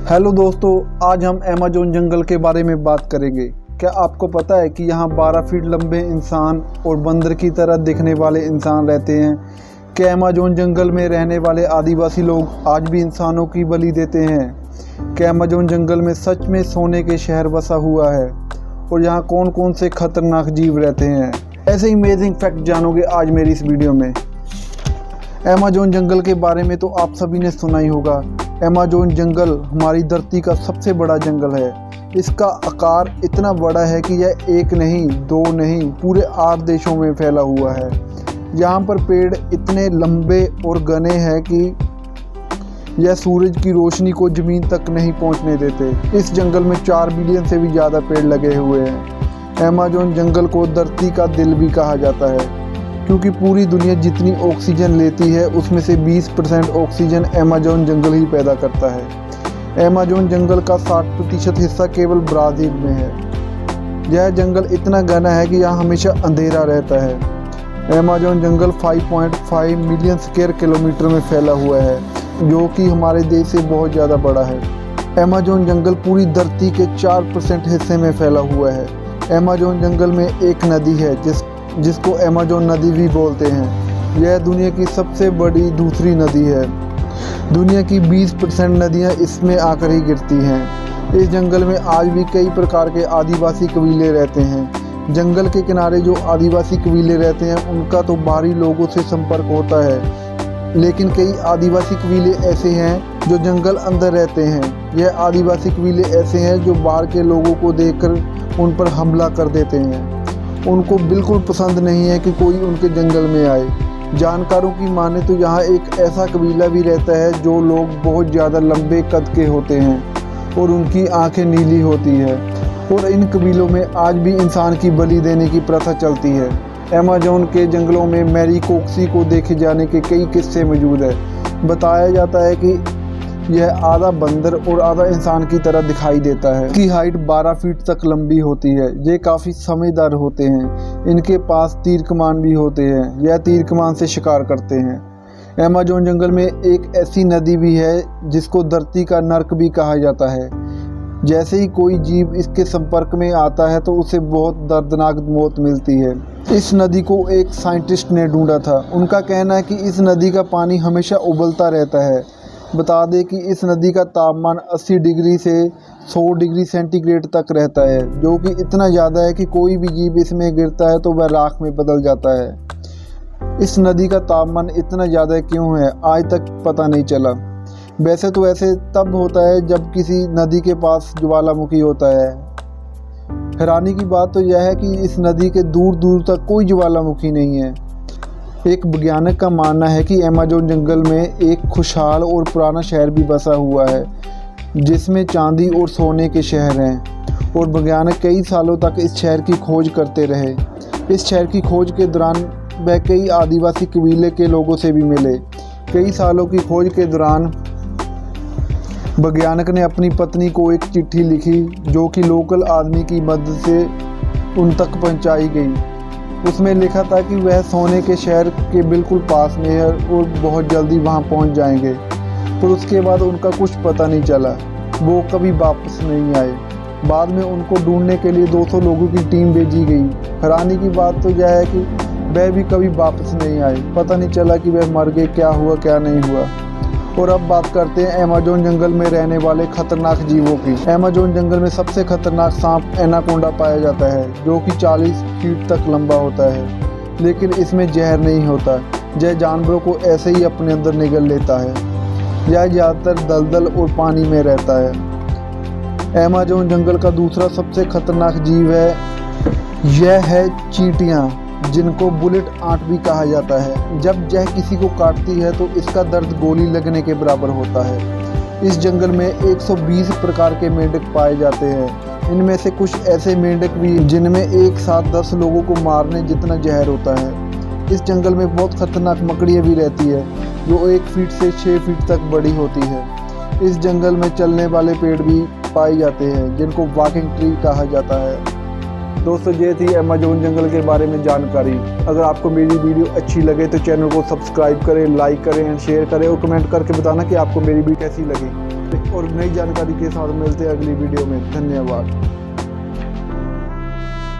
Hello दोस्तों, आज हम अमेज़न जंगल के बारे में बात करेंगे। क्या आपको पता है कि यहाँ 12 फीट लंबे इंसान और बंदर की तरह दिखने वाले इंसान रहते हैं? क्या अमेज़न जंगल में रहने वाले आदिवासी लोग आज भी इंसानों की बलि देते हैं? क्या अमेज़न जंगल में सच में सोने के शहर बसा हुआ है? और यहाँ कौन कौन से खतरनाक जीव रहते हैं? ऐसे अमेजिंग फैक्ट जानोगे आज मेरी इस वीडियो में। अमेज़न जंगल के बारे में तो आप सभी ने सुना ही होगा। अमेज़न जंगल हमारी धरती का सबसे बड़ा जंगल है। इसका आकार इतना बड़ा है कि यह एक नहीं, दो नहीं, पूरे 8 देशों में फैला हुआ है। यहाँ पर पेड़ इतने लंबे और घने हैं कि यह सूरज की रोशनी को ज़मीन तक नहीं पहुँचने देते। इस जंगल में 4 बिलियन से भी ज़्यादा पेड़ लगे हुए हैं। अमेज़न जंगल को धरती का दिल भी कहा जाता है, क्योंकि पूरी दुनिया जितनी ऑक्सीजन लेती है उसमें से 20% ऑक्सीजन अमेज़न जंगल ही पैदा करता है। अमेज़न जंगल का 60% हिस्सा केवल ब्राज़ील में है। यह जंगल इतना घना है कि यहाँ हमेशा अंधेरा रहता है। अमेज़न जंगल 5.5 मिलियन स्क्वायर किलोमीटर में फैला हुआ है, जो कि हमारे देश से बहुत ज़्यादा बड़ा है। अमेज़न जंगल पूरी धरती के 4% हिस्से में फैला हुआ है। अमेज़न जंगल में एक नदी है जिसको अमेज़न नदी भी बोलते हैं। यह दुनिया की सबसे बड़ी दूसरी नदी है। दुनिया की 20% नदियाँ इसमें आकर ही गिरती हैं। इस जंगल में आज भी कई प्रकार के आदिवासी कबीले रहते हैं। जंगल के किनारे जो आदिवासी कबीले रहते हैं उनका तो बाहरी लोगों से संपर्क होता है, लेकिन कई आदिवासी कबीले ऐसे हैं जो जंगल अंदर रहते हैं। यह आदिवासी कबीले ऐसे हैं जो बाहर के लोगों को देखकर उन पर हमला कर देते हैं। उनको बिल्कुल पसंद नहीं है कि कोई उनके जंगल में आए। जानकारों की माने तो यहाँ एक ऐसा कबीला भी रहता है जो लोग बहुत ज़्यादा लंबे कद के होते हैं और उनकी आंखें नीली होती है, और इन कबीलों में आज भी इंसान की बलि देने की प्रथा चलती है। अमेज़न के जंगलों में मैरी कोक्सी को देखे जाने के कई किस्से मौजूद है। बताया जाता है कि यह आधा बंदर और आधा इंसान की तरह दिखाई देता है। इसकी हाइट 12 फीट तक लंबी होती है। ये काफ़ी समझदार होते हैं। इनके पास तीर कमान भी होते हैं। यह तीर कमान से शिकार करते हैं। अमेज़न जंगल में एक ऐसी नदी भी है जिसको धरती का नर्क भी कहा जाता है। जैसे ही कोई जीव इसके संपर्क में आता है तो उसे बहुत दर्दनाक मौत मिलती है। इस नदी को एक साइंटिस्ट ने ढूंढा था। उनका कहना है कि इस नदी का पानी हमेशा उबलता रहता है। बता दें कि इस नदी का तापमान 80 डिग्री से 100 डिग्री सेंटीग्रेड तक रहता है, जो कि इतना ज़्यादा है कि कोई भी जीव इसमें गिरता है तो वह राख में बदल जाता है। इस नदी का तापमान इतना ज़्यादा क्यों है, आज तक पता नहीं चला। वैसे तो ऐसे तब होता है जब किसी नदी के पास ज्वालामुखी होता है। हैरानी की बात तो यह है कि इस नदी के दूर दूर तक कोई ज्वालामुखी नहीं है। एक वैज्ञानिक का मानना है कि अमेज़न जंगल में एक खुशहाल और पुराना शहर भी बसा हुआ है, जिसमें चांदी और सोने के शहर हैं, और वैज्ञानिक कई सालों तक इस शहर की खोज करते रहे। इस शहर की खोज के दौरान वह कई आदिवासी कबीले के लोगों से भी मिले। कई सालों की खोज के दौरान वैज्ञानिक ने अपनी पत्नी को एक चिट्ठी लिखी, जो कि लोकल आदमी की मदद से उन तक पहुंचाई गई। उसमें लिखा था कि वह सोने के शहर के बिल्कुल पास में है और बहुत जल्दी वहां पहुंच जाएंगे। पर उसके बाद उनका कुछ पता नहीं चला। वो कभी वापस नहीं आए। बाद में उनको ढूंढने के लिए 200 लोगों की टीम भेजी गई। हैरानी की बात तो यह है कि वह भी कभी वापस नहीं आए। पता नहीं चला कि वह मर गए, क्या हुआ क्या नहीं हुआ। और अब बात करते हैं अमेज़न जंगल में रहने वाले खतरनाक जीवों की। अमेज़न जंगल में सबसे खतरनाक सांप एनाकोंडा पाया जाता है, जो कि 40 फीट तक लंबा होता है, लेकिन इसमें जहर नहीं होता। यह जानवरों को ऐसे ही अपने अंदर निगल लेता है। यह ज़्यादातर दलदल और पानी में रहता है। अमेज़न जंगल का दूसरा सबसे खतरनाक जीव है, यह है चींटियाँ, जिनको बुलेट आंट भी कहा जाता है। जब यह किसी को काटती है तो इसका दर्द गोली लगने के बराबर होता है। इस जंगल में 120 प्रकार के मेंढक पाए जाते हैं। इनमें से कुछ ऐसे मेंढक भी जिनमें एक साथ 10 लोगों को मारने जितना जहर होता है। इस जंगल में बहुत खतरनाक मकड़ियाँ भी रहती है, जो 1 फीट से 6 फीट तक बड़ी होती है। इस जंगल में चलने वाले पेड़ भी पाए जाते हैं, जिनको वॉकिंग ट्री कहा जाता है। दोस्तों, ये थी अमेज़न जंगल के बारे में जानकारी। अगर आपको मेरी वीडियो अच्छी लगे तो चैनल को सब्सक्राइब करें, लाइक करें, शेयर करें और कमेंट करके बताना कि आपको मेरी वीडियो कैसी लगी। और नई जानकारी के साथ मिलते हैं अगली वीडियो में। धन्यवाद।